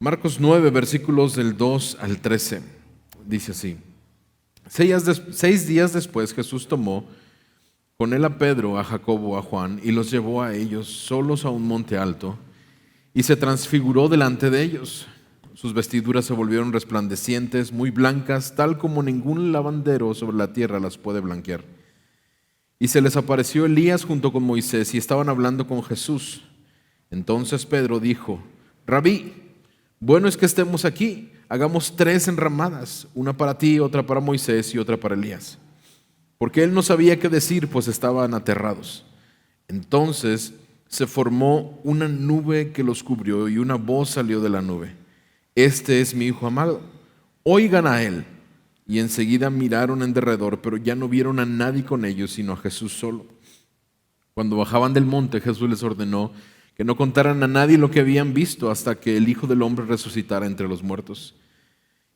Marcos 9, versículos del 2 al 13. Dice así: 6 días después Jesús tomó con él a Pedro, a Jacobo, a Juan, y los llevó a ellos solos a un monte alto, y se transfiguró delante de ellos. Sus vestiduras se volvieron resplandecientes, muy blancas, tal como ningún lavandero sobre la tierra las puede blanquear. Y se les apareció Elías junto con Moisés, y estaban hablando con Jesús. Entonces Pedro dijo: Rabí, bueno es que estemos aquí. Hagamos 3 enramadas, una para ti, otra para Moisés y otra para Elías. Porque él no sabía qué decir, pues estaban aterrados. Entonces se formó una nube que los cubrió, y una voz salió de la nube: Este es mi Hijo amado, oigan a él. Y enseguida miraron en derredor, pero ya no vieron a nadie con ellos, sino a Jesús solo. Cuando bajaban del monte, Jesús les ordenó que no contaran a nadie lo que habían visto hasta que el Hijo del Hombre resucitara entre los muertos.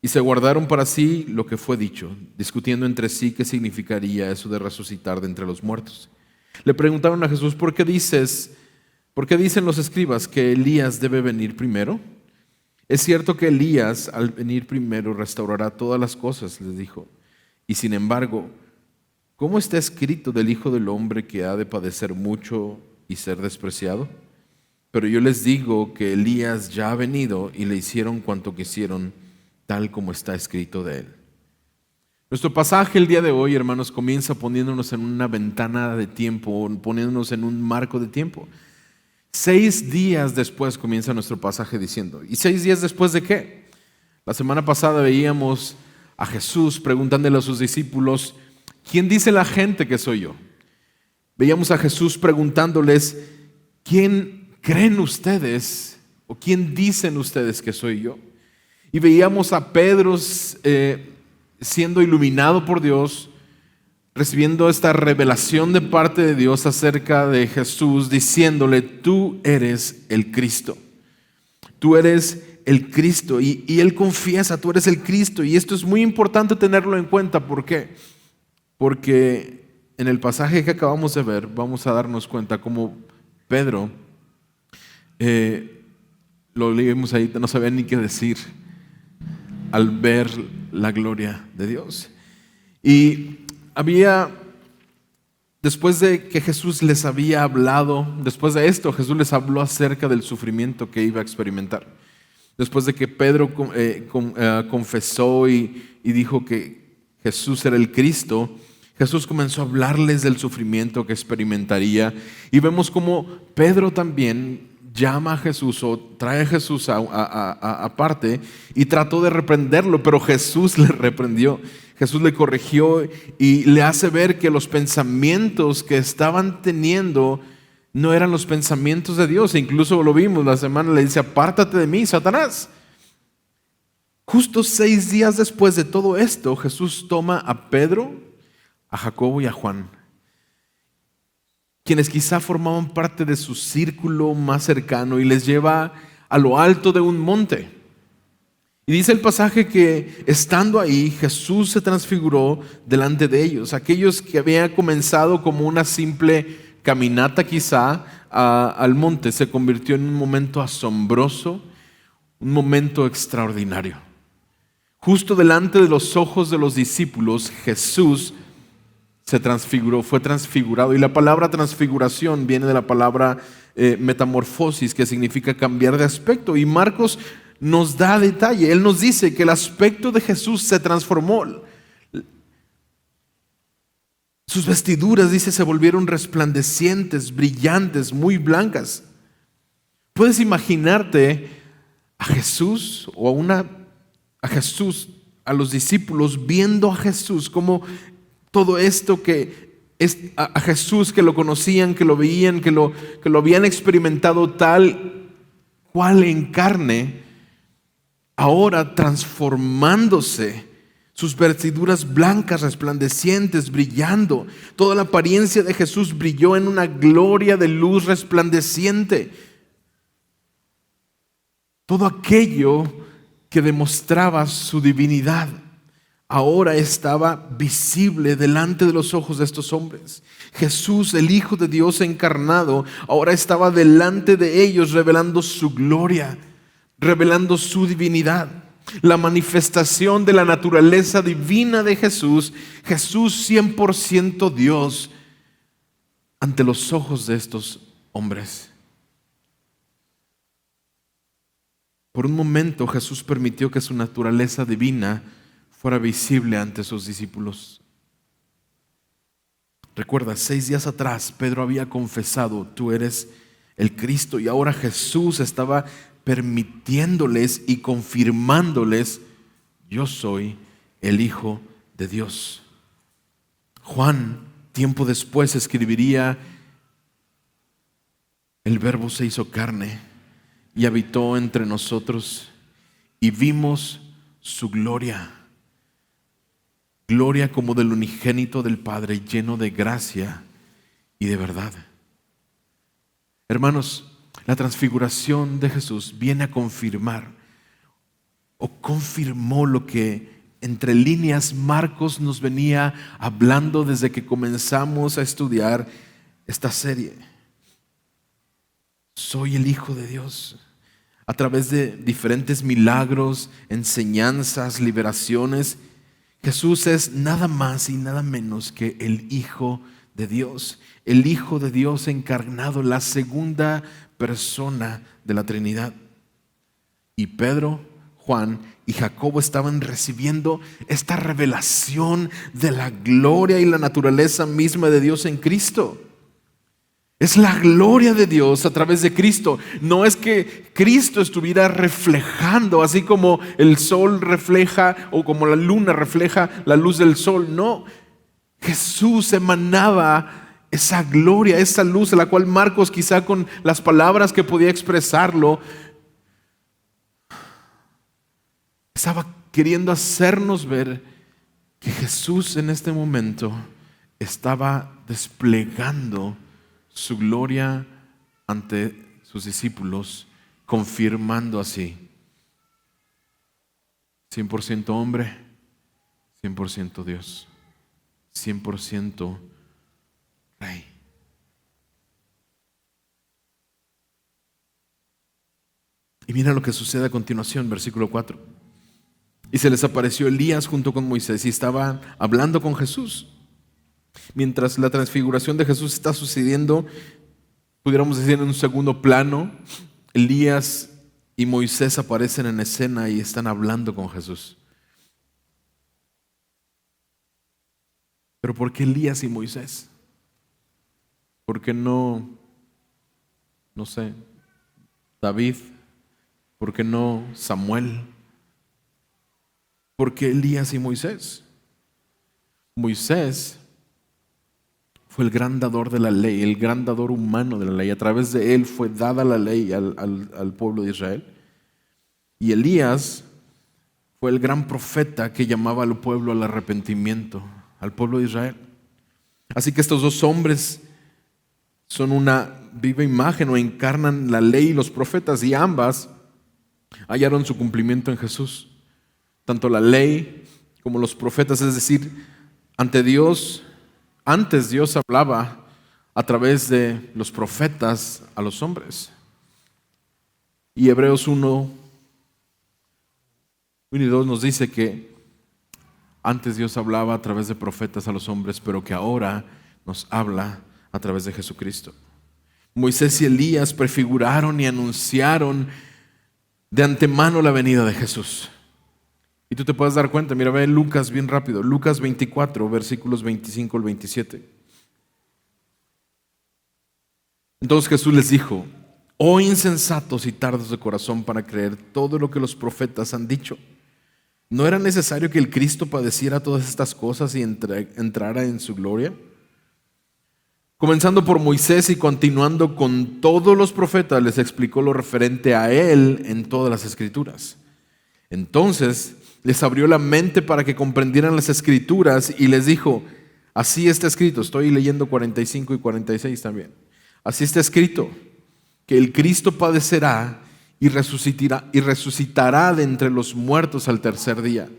Y se guardaron para sí lo que fue dicho, discutiendo entre sí qué significaría eso de resucitar de entre los muertos. Le preguntaron a Jesús: ¿por qué dicen los escribas que Elías debe venir primero? Es cierto que Elías, al venir primero, restaurará todas las cosas, les dijo. Y sin embargo, ¿cómo está escrito del Hijo del Hombre que ha de padecer mucho y ser despreciado? Pero yo les digo que Elías ya ha venido y le hicieron cuanto quisieron, tal como está escrito de él. Nuestro pasaje el día de hoy, hermanos, comienza poniéndonos en una ventana de tiempo, poniéndonos en un marco de tiempo. 6 días después comienza nuestro pasaje diciendo. ¿Y 6 días después de qué? La semana pasada veíamos a Jesús preguntándole a sus discípulos: ¿quién dice la gente que soy yo? Veíamos a Jesús preguntándoles: ¿quién creen ustedes o quién dicen ustedes que soy yo? Y veíamos a Pedro siendo iluminado por Dios, recibiendo esta revelación de parte de Dios acerca de Jesús, diciéndole: tú eres el Cristo. Tú eres el Cristo. Y él confiesa: tú eres el Cristo. Y esto es muy importante tenerlo en cuenta. ¿Por qué? Porque en el pasaje que acabamos de ver vamos a darnos cuenta cómo Pedro, lo leímos ahí, no sabía ni qué decir al ver la gloria de Dios. Y después de que Jesús les había hablado, después de esto Jesús les habló acerca del sufrimiento que iba a experimentar. Después de que Pedro confesó y dijo que Jesús era el Cristo, Jesús comenzó a hablarles del sufrimiento que experimentaría. Y vemos cómo Pedro también llama a Jesús o trae a Jesús aparte y trató de reprenderlo, pero Jesús le reprendió. Jesús le corrigió y le hace ver que los pensamientos que estaban teniendo no eran los pensamientos de Dios. E incluso lo vimos la semana, le dice: apártate de mí, Satanás. Justo 6 días después de todo esto, Jesús toma a Pedro, a Jacobo y a Juan, quienes quizá formaban parte de su círculo más cercano, y les lleva a lo alto de un monte. Y dice el pasaje que estando ahí, Jesús se transfiguró delante de ellos. Aquellos que habían comenzado como una simple caminata quizá al monte, se convirtió en un momento asombroso, un momento extraordinario. Justo delante de los ojos de los discípulos, Jesús se transfiguró, fue transfigurado. Y la palabra transfiguración viene de la palabra metamorfosis, que significa cambiar de aspecto. Y Marcos nos da detalle. Él nos dice que el aspecto de Jesús se transformó. Sus vestiduras, dice, se volvieron resplandecientes, brillantes, muy blancas. ¿Puedes imaginarte a Jesús o a los discípulos viendo a Jesús como todo esto que es a Jesús, que lo conocían, que lo veían, que lo habían experimentado tal cual en carne, ahora transformándose, sus vestiduras blancas, resplandecientes, brillando? Toda la apariencia de Jesús brilló en una gloria de luz resplandeciente. Todo aquello que demostraba su divinidad ahora estaba visible delante de los ojos de estos hombres. Jesús, el Hijo de Dios encarnado, ahora estaba delante de ellos revelando su gloria, revelando su divinidad, la manifestación de la naturaleza divina de Jesús, Jesús 100% Dios ante los ojos de estos hombres. Por un momento Jesús permitió que su naturaleza divina fuera visible ante sus discípulos. Recuerda, 6 días atrás Pedro había confesado: tú eres el Cristo, y ahora Jesús estaba permitiéndoles y confirmándoles: yo soy el Hijo de Dios. Juan, tiempo después, escribiría: el Verbo se hizo carne y habitó entre nosotros, y vimos su gloria, gloria como del unigénito del Padre, lleno de gracia y de verdad. Hermanos, la transfiguración de Jesús viene a confirmar, o confirmó, lo que entre líneas Marcos nos venía hablando desde que comenzamos a estudiar esta serie. Soy el Hijo de Dios. A través de diferentes milagros, enseñanzas, liberaciones, Jesús es nada más y nada menos que el Hijo de Dios. El Hijo de Dios encarnado, la segunda persona de la Trinidad. Y Pedro, Juan y Jacobo estaban recibiendo esta revelación de la gloria y la naturaleza misma de Dios en Cristo. Es la gloria de Dios a través de Cristo. No es que Cristo estuviera reflejando, así como el sol refleja o como la luna refleja la luz del sol. No, Jesús emanaba esa gloria, esa luz, a la cual Marcos, quizá con las palabras que podía expresarlo, estaba queriendo hacernos ver que Jesús en este momento estaba desplegando su gloria ante sus discípulos, confirmando así: 100% hombre, 100% Dios, 100% Rey. Y mira lo que sucede a continuación, versículo 4. Y se les apareció Elías junto con Moisés y estaban hablando con Jesús. Mientras la transfiguración de Jesús está sucediendo, pudiéramos decir en un segundo plano, Elías y Moisés aparecen en escena y están hablando con Jesús. Pero ¿por qué Elías y Moisés? ¿Por qué no sé, David? ¿Por qué no Samuel? ¿Por qué Elías y Moisés? Moisés fue el gran dador de la ley, el gran dador humano de la ley. A través de él fue dada la ley al pueblo de Israel. Y Elías fue el gran profeta que llamaba al pueblo al arrepentimiento, al pueblo de Israel. Así que estos dos hombres son una viva imagen, o encarnan la ley y los profetas, y ambas hallaron su cumplimiento en Jesús. Tanto la ley como los profetas, es decir, ante Dios, antes Dios hablaba a través de los profetas a los hombres. Y Hebreos 1 y 2 nos dice que antes Dios hablaba a través de profetas a los hombres, pero que ahora nos habla a través de Jesucristo. Moisés y Elías prefiguraron y anunciaron de antemano la venida de Jesús. Y tú te puedes dar cuenta, mira, ve Lucas bien rápido, Lucas 24, versículos 25 al 27. Entonces Jesús les dijo: oh insensatos y tardos de corazón para creer todo lo que los profetas han dicho. ¿No era necesario que el Cristo padeciera todas estas cosas y entrara en su gloria? Comenzando por Moisés y continuando con todos los profetas, les explicó lo referente a él en todas las escrituras. Entonces les abrió la mente para que comprendieran las escrituras y les dijo: así está escrito. Estoy leyendo 45 y 46 también. Así está escrito, que el Cristo padecerá y resucitará de entre los muertos al tercer día,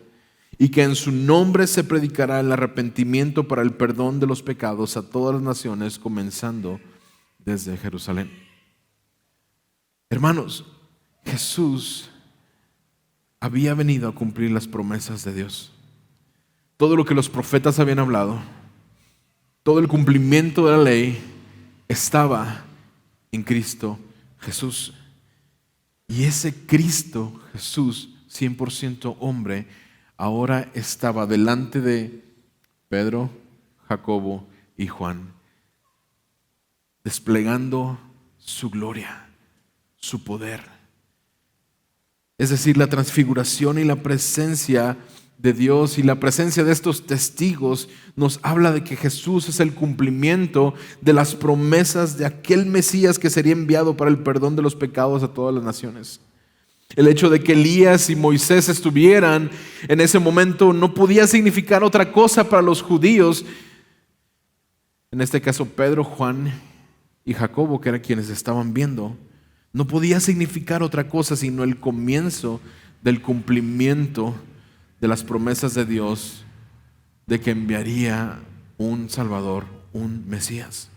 y que en su nombre se predicará el arrepentimiento para el perdón de los pecados a todas las naciones, comenzando desde Jerusalén. Hermanos, Jesús había venido a cumplir las promesas de Dios. Todo lo que los profetas habían hablado, todo el cumplimiento de la ley estaba en Cristo Jesús. Y ese Cristo Jesús, 100% hombre, ahora estaba delante de Pedro, Jacobo y Juan, desplegando su gloria, su poder. Es decir, la transfiguración y la presencia de Dios y la presencia de estos testigos nos habla de que Jesús es el cumplimiento de las promesas de aquel Mesías que sería enviado para el perdón de los pecados a todas las naciones. El hecho de que Elías y Moisés estuvieran en ese momento no podía significar otra cosa para los judíos. En este caso, Pedro, Juan y Jacobo, que eran quienes estaban viendo, no podía significar otra cosa sino el comienzo del cumplimiento de las promesas de Dios de que enviaría un Salvador, un Mesías.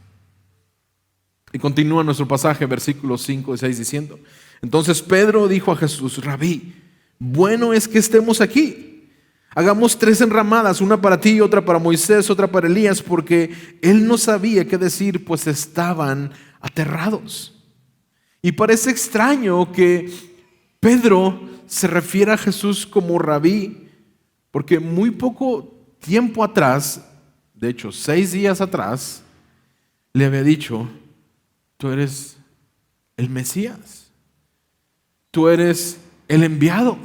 Y continúa nuestro pasaje, versículos 5 y 6, diciendo: entonces Pedro dijo a Jesús: Rabí, bueno es que estemos aquí. Hagamos 3 enramadas, una para ti, otra para Moisés, otra para Elías, porque él no sabía qué decir, pues estaban aterrados. Y parece extraño que Pedro se refiera a Jesús como Rabí, porque muy poco tiempo atrás, de hecho 6 días atrás, le había dicho: tú eres el Mesías, tú eres el enviado,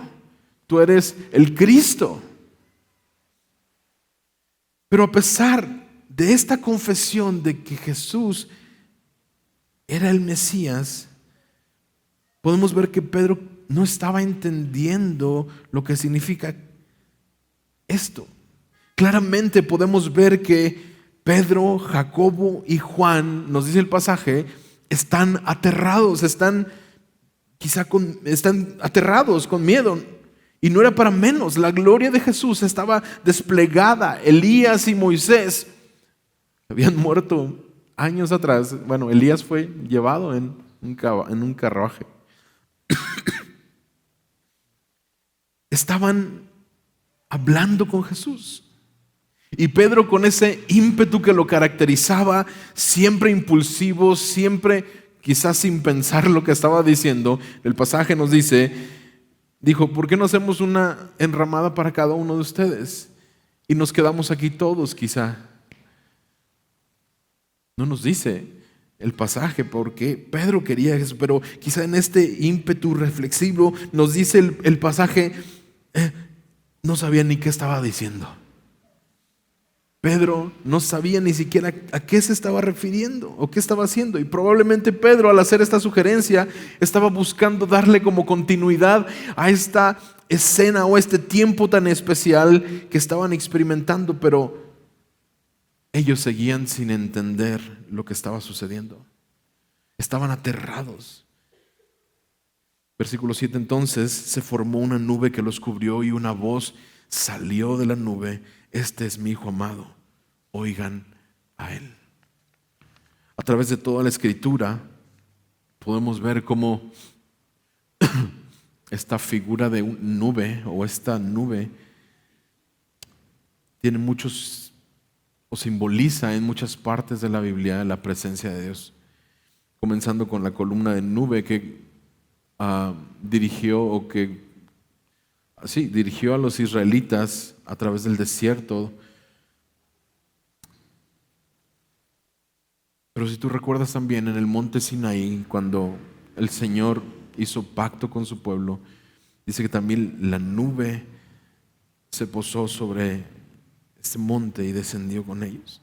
tú eres el Cristo. Pero a pesar de esta confesión de que Jesús era el Mesías, podemos ver que Pedro no estaba entendiendo lo que significa esto. Claramente podemos ver que Pedro, Jacobo y Juan, nos dice el pasaje, están aterrados, están aterrados con miedo. Y no era para menos, la gloria de Jesús estaba desplegada. Elías y Moisés habían muerto años atrás. Bueno, Elías fue llevado en un carruaje. Estaban hablando con Jesús. Y Pedro, con ese ímpetu que lo caracterizaba, siempre impulsivo, siempre quizás sin pensar lo que estaba diciendo, el pasaje nos dijo: ¿por qué no hacemos una enramada para cada uno de ustedes? Y nos quedamos aquí todos, quizá. No nos dice el pasaje por qué Pedro quería eso, pero quizá en este ímpetu reflexivo nos dice el pasaje, no sabía ni qué estaba diciendo. Pedro no sabía ni siquiera a qué se estaba refiriendo o qué estaba haciendo. Y probablemente Pedro, al hacer esta sugerencia, estaba buscando darle como continuidad a esta escena o este tiempo tan especial que estaban experimentando, pero ellos seguían sin entender lo que estaba sucediendo. Estaban aterrados. Versículo 7: entonces se formó una nube que los cubrió y una voz salió de la nube: este es mi Hijo amado, oigan a él. A través de toda la Escritura podemos ver cómo esta figura de nube o esta nube tiene muchos, o simboliza en muchas partes de la Biblia la presencia de Dios. Comenzando con la columna de nube que dirigió a los israelitas a través del desierto. Pero si tú recuerdas también en el monte Sinaí, cuando el Señor hizo pacto con su pueblo, dice que también la nube se posó sobre ese monte y descendió con ellos.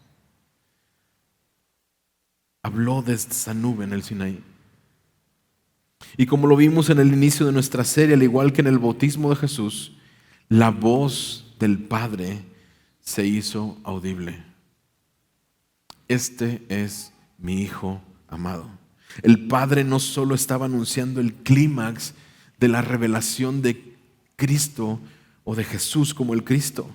Habló de esa nube en el Sinaí. Y como lo vimos en el inicio de nuestra serie, al igual que en el bautismo de Jesús, la voz del Padre se hizo audible. Este es mi Hijo amado. El Padre no solo estaba anunciando el clímax de la revelación de Cristo o de Jesús como el Cristo,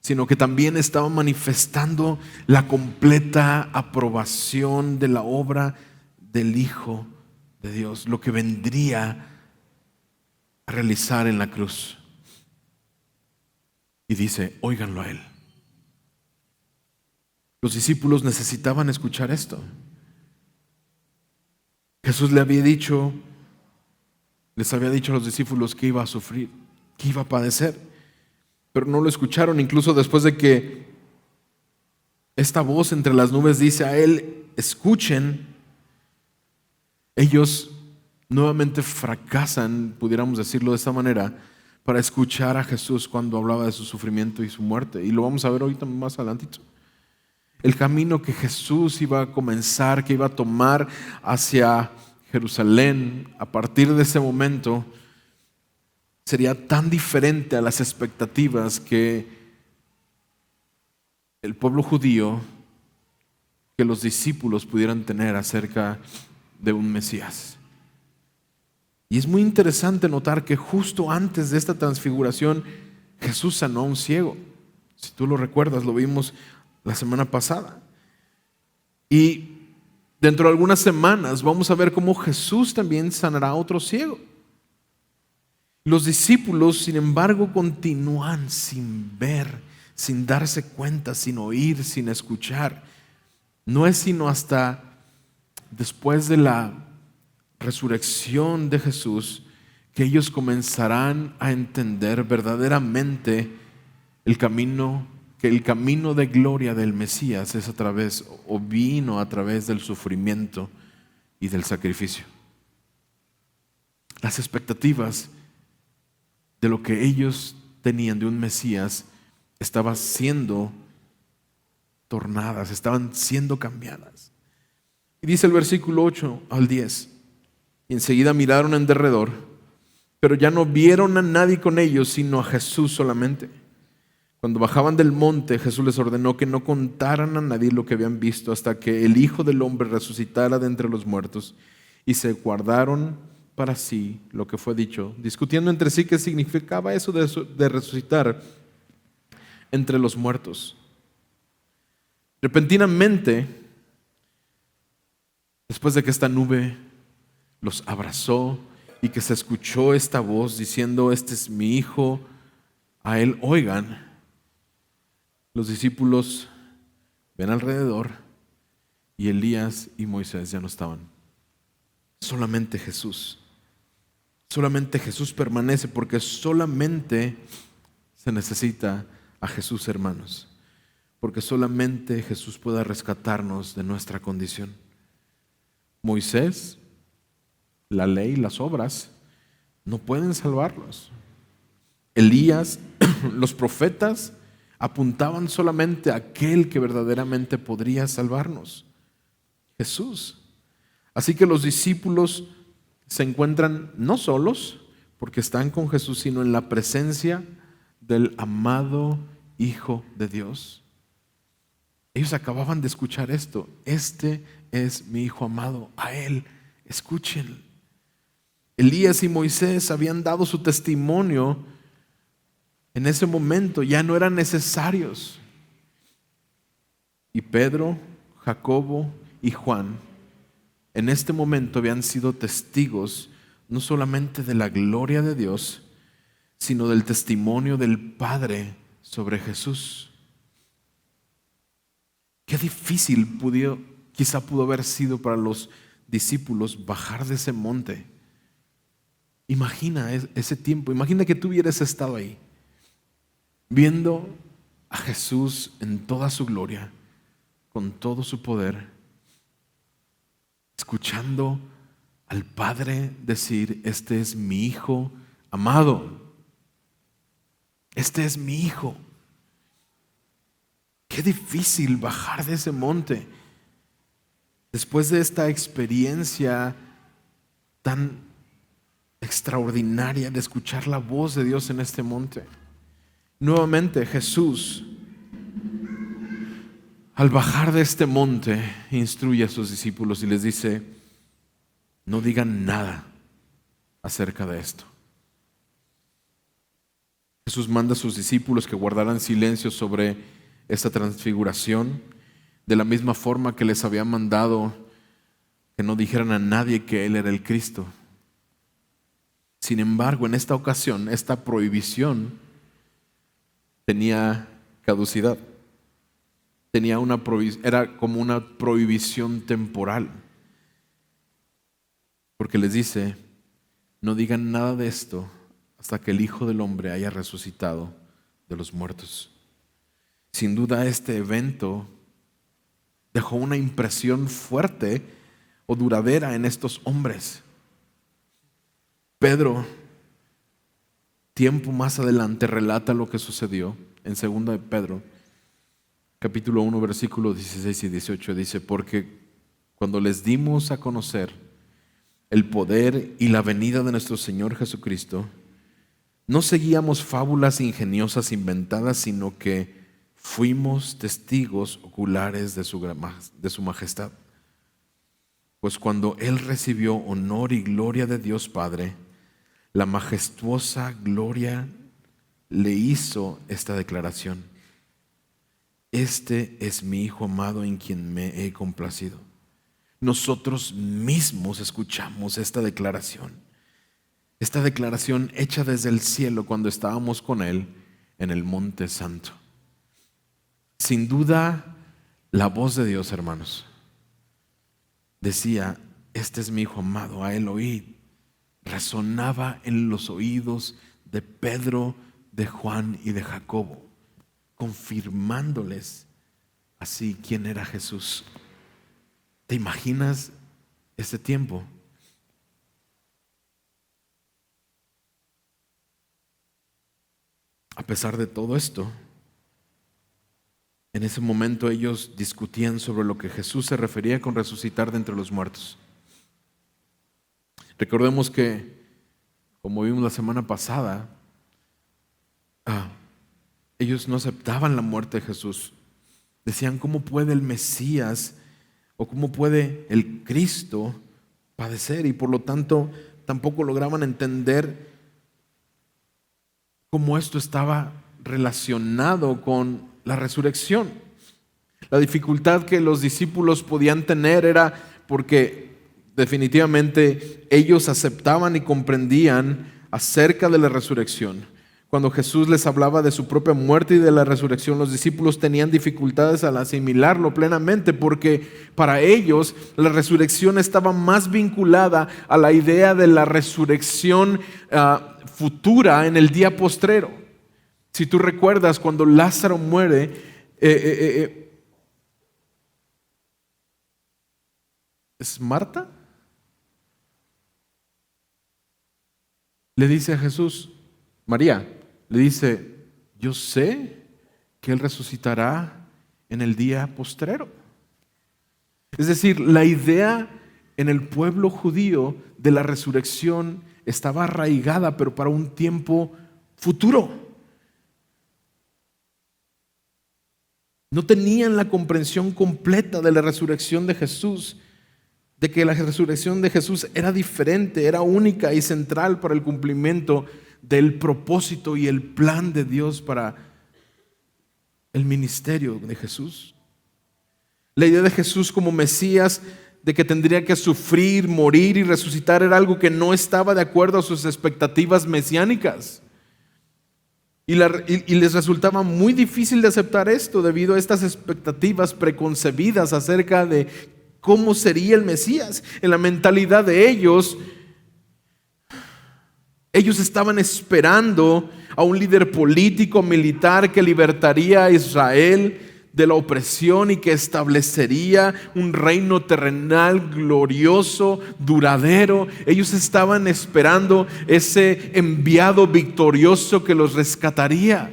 sino que también estaba manifestando la completa aprobación de la obra del Hijo de Dios, lo que vendría a realizar en la cruz. Y dice, óiganlo a Él. Los discípulos necesitaban escuchar esto. Jesús les había dicho a los discípulos que iba a sufrir, que iba a padecer, pero no lo escucharon. Incluso después de que esta voz entre las nubes dice a Él, escuchen, ellos nuevamente fracasan, pudiéramos decirlo de esta manera, para escuchar a Jesús cuando hablaba de su sufrimiento y su muerte. Y lo vamos a ver ahorita más adelantito. El camino que Jesús iba a comenzar, que iba a tomar hacia Jerusalén, a partir de ese momento, sería tan diferente a las expectativas que el pueblo judío, que los discípulos pudieran tener acerca de un Mesías. Y es muy interesante notar que justo antes de esta transfiguración, Jesús sanó a un ciego. Si tú lo recuerdas, lo vimos la semana pasada. Y dentro de algunas semanas vamos a ver cómo Jesús también sanará a otro ciego. Los discípulos, sin embargo, continúan sin ver, sin darse cuenta, sin oír, sin escuchar. No es sino hasta después de la resurrección de Jesús que ellos comenzarán a entender verdaderamente el camino, que el camino de gloria del Mesías es a través, o vino a través del sufrimiento y del sacrificio. Las expectativas de lo que ellos tenían de un Mesías estaban siendo tornadas, estaban siendo cambiadas. Y dice el versículo 8 al 10, y enseguida miraron en derredor, pero ya no vieron a nadie con ellos, sino a Jesús solamente. Cuando bajaban del monte, Jesús les ordenó que no contaran a nadie lo que habían visto hasta que el Hijo del Hombre resucitara de entre los muertos. Y se guardaron para sí lo que fue dicho, discutiendo entre sí qué significaba eso de resucitar entre los muertos. Repentinamente, después de que esta nube los abrazó y que se escuchó esta voz diciendo, este es mi Hijo, a Él oigan, los discípulos ven alrededor y Elías y Moisés ya no estaban. Solamente Jesús permanece, porque solamente se necesita a Jesús, hermanos, porque solamente Jesús puede rescatarnos de nuestra condición. Moisés, la ley, las obras no pueden salvarlos. Elías, los profetas apuntaban solamente a aquel que verdaderamente podría salvarnos, Jesús. Así que los discípulos se encuentran no solos, porque están con Jesús, sino en la presencia del amado Hijo de Dios. Ellos acababan de escuchar esto: este es mi Hijo amado, a Él escuchen. Elías y Moisés habían dado su testimonio. En ese momento ya no eran necesarios. Y Pedro, Jacobo y Juan en este momento habían sido testigos no solamente de la gloria de Dios, sino del testimonio del Padre sobre Jesús. Qué difícil quizá pudo haber sido para los discípulos bajar de ese monte. Imagina ese tiempo, imagina que tú hubieras estado ahí, viendo a Jesús en toda su gloria, con todo su poder, escuchando al Padre decir, este es mi Hijo amado, este es mi Hijo. Qué difícil bajar de ese monte después de esta experiencia tan extraordinaria de escuchar la voz de Dios en este monte. Nuevamente Jesús, al bajar de este monte, instruye a sus discípulos y les dice, no digan nada acerca de esto. Jesús manda a sus discípulos que guardaran silencio sobre esta transfiguración, de la misma forma que les había mandado que no dijeran a nadie que Él era el Cristo. Sin embargo, en esta ocasión, esta prohibición tenía caducidad. Era como una prohibición temporal. Porque les dice, no digan nada de esto hasta que el Hijo del Hombre haya resucitado de los muertos. Sin duda este evento dejó una impresión fuerte o duradera en estos hombres. Pedro, tiempo más adelante, relata lo que sucedió en 2 de Pedro, capítulo 1, versículos 16 y 18. Dice, porque cuando les dimos a conocer el poder y la venida de nuestro Señor Jesucristo, no seguíamos fábulas ingeniosas inventadas, sino que fuimos testigos oculares de su majestad. Pues cuando Él recibió honor y gloria de Dios Padre, la majestuosa gloria le hizo esta declaración: este es mi Hijo amado en quien me he complacido. Nosotros mismos escuchamos esta declaración hecha desde el cielo cuando estábamos con Él en el Monte Santo. Sin duda, la voz de Dios, hermanos, decía, este es mi Hijo amado, a Él oíd. Resonaba en los oídos de Pedro, de Juan y de Jacobo, confirmándoles así quién era Jesús. ¿Te imaginas este tiempo? A pesar de todo esto, en ese momento ellos discutían sobre lo que Jesús se refería con resucitar de entre los muertos. Recordemos que, como vimos la semana pasada, ellos no aceptaban la muerte de Jesús. Decían, ¿cómo puede el Mesías o cómo puede el Cristo padecer? Y por lo tanto tampoco lograban entender cómo esto estaba relacionado con la resurrección. La dificultad que los discípulos podían tener era porque definitivamente ellos aceptaban y comprendían acerca de la resurrección. Cuando Jesús les hablaba de su propia muerte y de la resurrección, los discípulos tenían dificultades al asimilarlo plenamente, porque para ellos la resurrección estaba más vinculada a la idea de la resurrección futura en el día postrero. Si tú recuerdas, cuando Lázaro muere, ¿es Marta? Le dice a Jesús, María, le dice, yo sé que Él resucitará en el día postrero. Es decir, la idea en el pueblo judío de la resurrección estaba arraigada, pero para un tiempo futuro. No tenían la comprensión completa de la resurrección de Jesús, de que la resurrección de Jesús era diferente, era única y central para el cumplimiento del propósito y el plan de Dios para el ministerio de Jesús. La idea de Jesús como Mesías, de que tendría que sufrir, morir y resucitar, era algo que no estaba de acuerdo a sus expectativas mesiánicas. Y les resultaba muy difícil de aceptar esto debido a estas expectativas preconcebidas acerca de cómo sería el Mesías. En la mentalidad de ellos estaban esperando a un líder político, militar que libertaría a Israel de la opresión y que establecería un reino terrenal glorioso, duradero. Ellos estaban esperando ese enviado victorioso que los rescataría.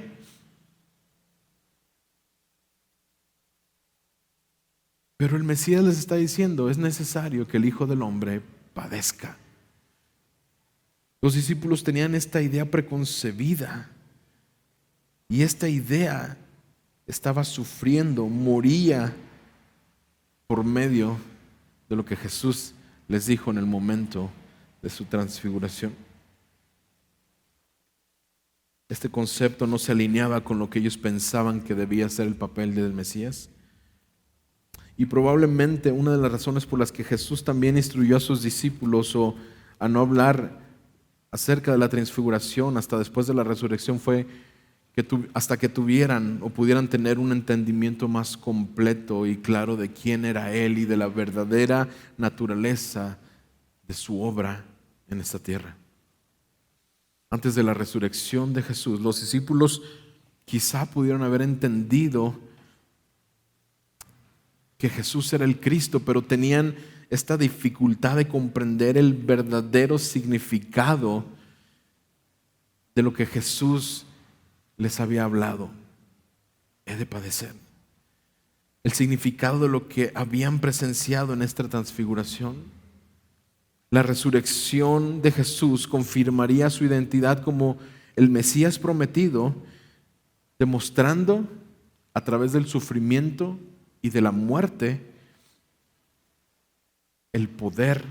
Pero el Mesías les está diciendo, es necesario que el Hijo del Hombre padezca. Los discípulos tenían esta idea preconcebida y esta idea estaba sufriendo, moría por medio de lo que Jesús les dijo en el momento de su transfiguración. Este concepto no se alineaba con lo que ellos pensaban que debía ser el papel del Mesías. Y probablemente una de las razones por las que Jesús también instruyó a sus discípulos a no hablar acerca de la transfiguración hasta después de la resurrección fue hasta que tuvieran o pudieran tener un entendimiento más completo y claro de quién era Él y de la verdadera naturaleza de su obra en esta tierra. Antes de la resurrección de Jesús, los discípulos quizá pudieron haber entendido que Jesús era el Cristo, pero tenían esta dificultad de comprender el verdadero significado de lo que Jesús les había hablado. He de padecer. El significado de lo que habían presenciado en esta transfiguración. La resurrección de Jesús confirmaría su identidad como el Mesías prometido, demostrando a través del sufrimiento y de la muerte el poder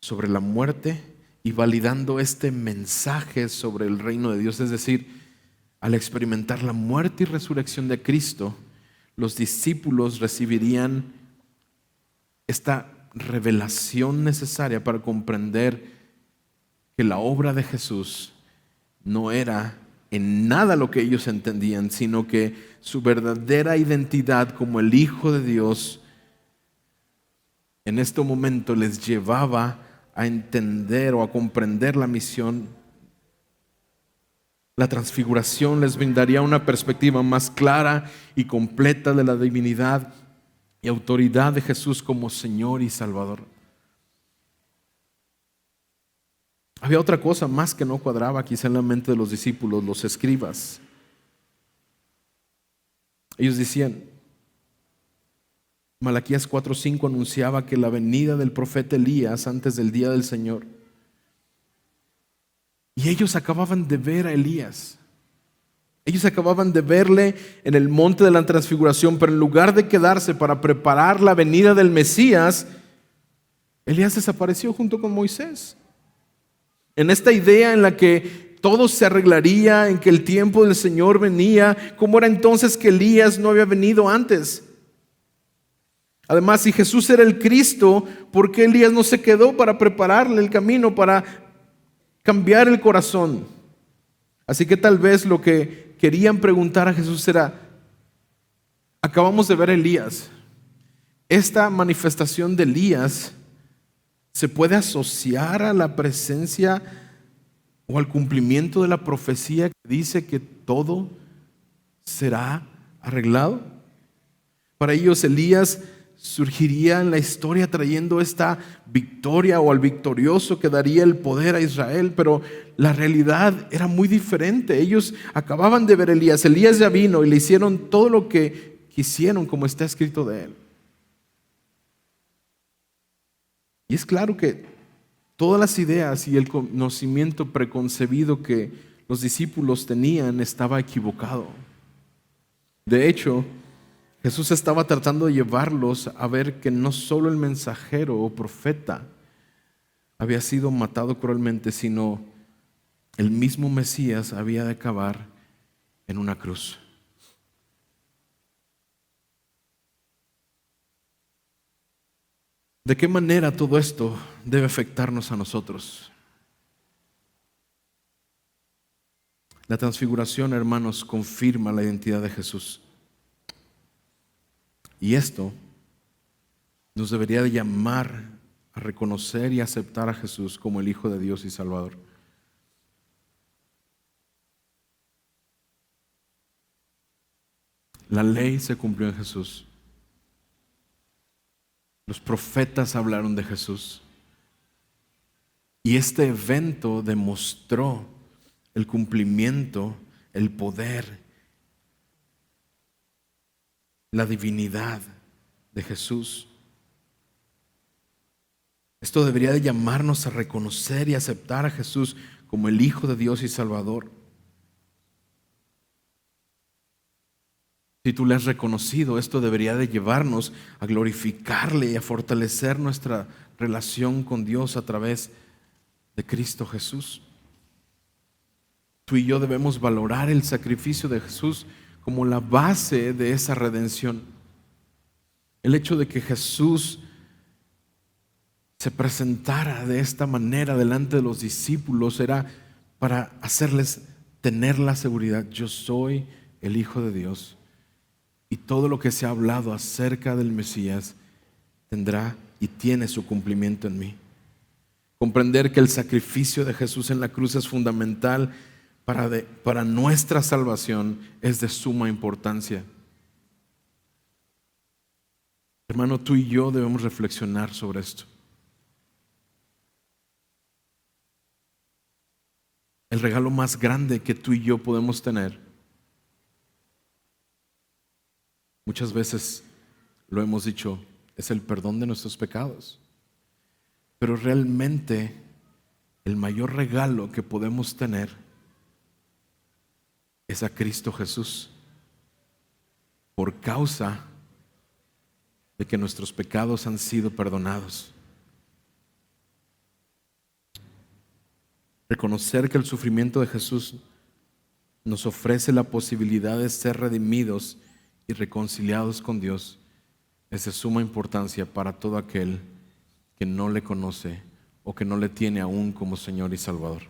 sobre la muerte y validando este mensaje sobre el reino de Dios. Es decir, al experimentar la muerte y resurrección de Cristo, los discípulos recibirían esta revelación necesaria para comprender que la obra de Jesús no era en nada lo que ellos entendían, sino que su verdadera identidad como el Hijo de Dios en este momento les llevaba a entender o a comprender la misión. La transfiguración les brindaría una perspectiva más clara y completa de la divinidad y autoridad de Jesús como Señor y Salvador. Había otra cosa más que no cuadraba quizá en la mente de los discípulos, los escribas. Ellos decían, Malaquías 4:5 anunciaba que la venida del profeta Elías antes del día del Señor. Y ellos acababan de ver a Elías. Ellos acababan de verle en el monte de la transfiguración, pero en lugar de quedarse para preparar la venida del Mesías, Elías desapareció junto con Moisés. En esta idea en la que todo se arreglaría, en que el tiempo del Señor venía, ¿cómo era entonces que Elías no había venido antes? Además, si Jesús era el Cristo, ¿por qué Elías no se quedó para prepararle el camino, para cambiar el corazón? Así que tal vez lo que querían preguntar a Jesús era, acabamos de ver a Elías. Esta manifestación de Elías se puede asociar a la presencia o al cumplimiento de la profecía que dice que todo será arreglado. Para ellos Elías surgiría en la historia trayendo esta victoria o al victorioso que daría el poder a Israel, pero la realidad era muy diferente. Ellos acababan de ver a Elías. Elías ya vino y le hicieron todo lo que quisieron, como está escrito de él. Y es claro que todas las ideas y el conocimiento preconcebido que los discípulos tenían estaba equivocado. De hecho, Jesús estaba tratando de llevarlos a ver que no solo el mensajero o profeta había sido matado cruelmente, sino el mismo Mesías había de acabar en una cruz. ¿De qué manera todo esto debe afectarnos a nosotros? La transfiguración, hermanos, confirma la identidad de Jesús. Y esto nos debería de llamar a reconocer y aceptar a Jesús como el Hijo de Dios y Salvador. La ley se cumplió en Jesús. Los profetas hablaron de Jesús. Y este evento demostró el cumplimiento, el poder, la divinidad de Jesús. Esto debería de llamarnos a reconocer y aceptar a Jesús como el Hijo de Dios y Salvador. Si tú le has reconocido, esto debería de llevarnos a glorificarle y a fortalecer nuestra relación con Dios a través de Cristo Jesús. Tú y yo debemos valorar el sacrificio de Jesús como la base de esa redención. El hecho de que Jesús se presentara de esta manera delante de los discípulos era para hacerles tener la seguridad: yo soy el Hijo de Dios, y todo lo que se ha hablado acerca del Mesías tendrá y tiene su cumplimiento en mí. Comprender que el sacrificio de Jesús en la cruz es fundamental para nuestra salvación es de suma importancia. Hermano, tú y yo debemos reflexionar sobre esto. El regalo más grande que tú y yo podemos tener, muchas veces lo hemos dicho, es el perdón de nuestros pecados. Pero realmente el mayor regalo que podemos tener es a Cristo Jesús, por causa de que nuestros pecados han sido perdonados. Reconocer que el sufrimiento de Jesús nos ofrece la posibilidad de ser redimidos y reconciliados con Dios es de suma importancia para todo aquel que no le conoce o que no le tiene aún como Señor y Salvador.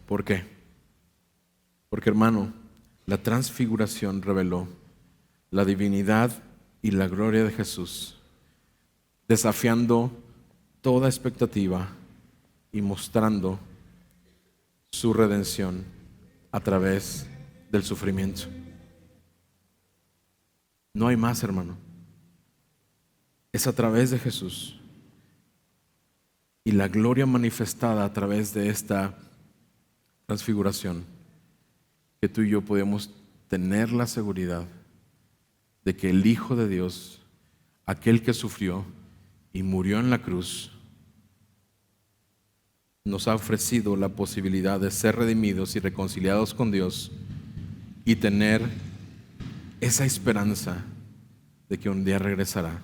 ¿Por qué? Porque, hermano, la transfiguración reveló la divinidad y la gloria de Jesús, desafiando toda expectativa y mostrando su redención a través del sufrimiento. No hay más, hermano. Es a través de Jesús y la gloria manifestada a través de esta transfiguración que tú y yo podemos tener la seguridad de que el Hijo de Dios, aquel que sufrió y murió en la cruz, nos ha ofrecido la posibilidad de ser redimidos y reconciliados con Dios y tener esa esperanza de que un día regresará.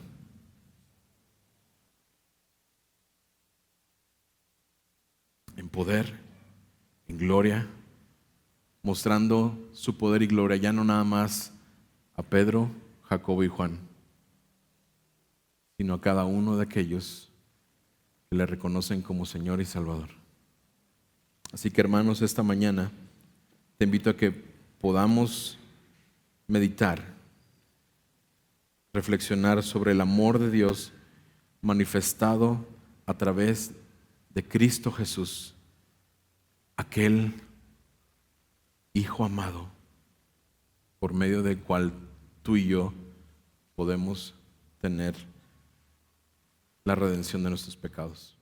En poder, en gloria, mostrando su poder y gloria, ya no nada más a Pedro, Jacobo y Juan, sino a cada uno de aquellos que le reconocen como Señor y Salvador. Así que, hermanos, esta mañana te invito a que podamos meditar, reflexionar sobre el amor de Dios manifestado a través de Cristo Jesús, aquel Hijo amado, por medio del cual tú y yo podemos tener la redención de nuestros pecados.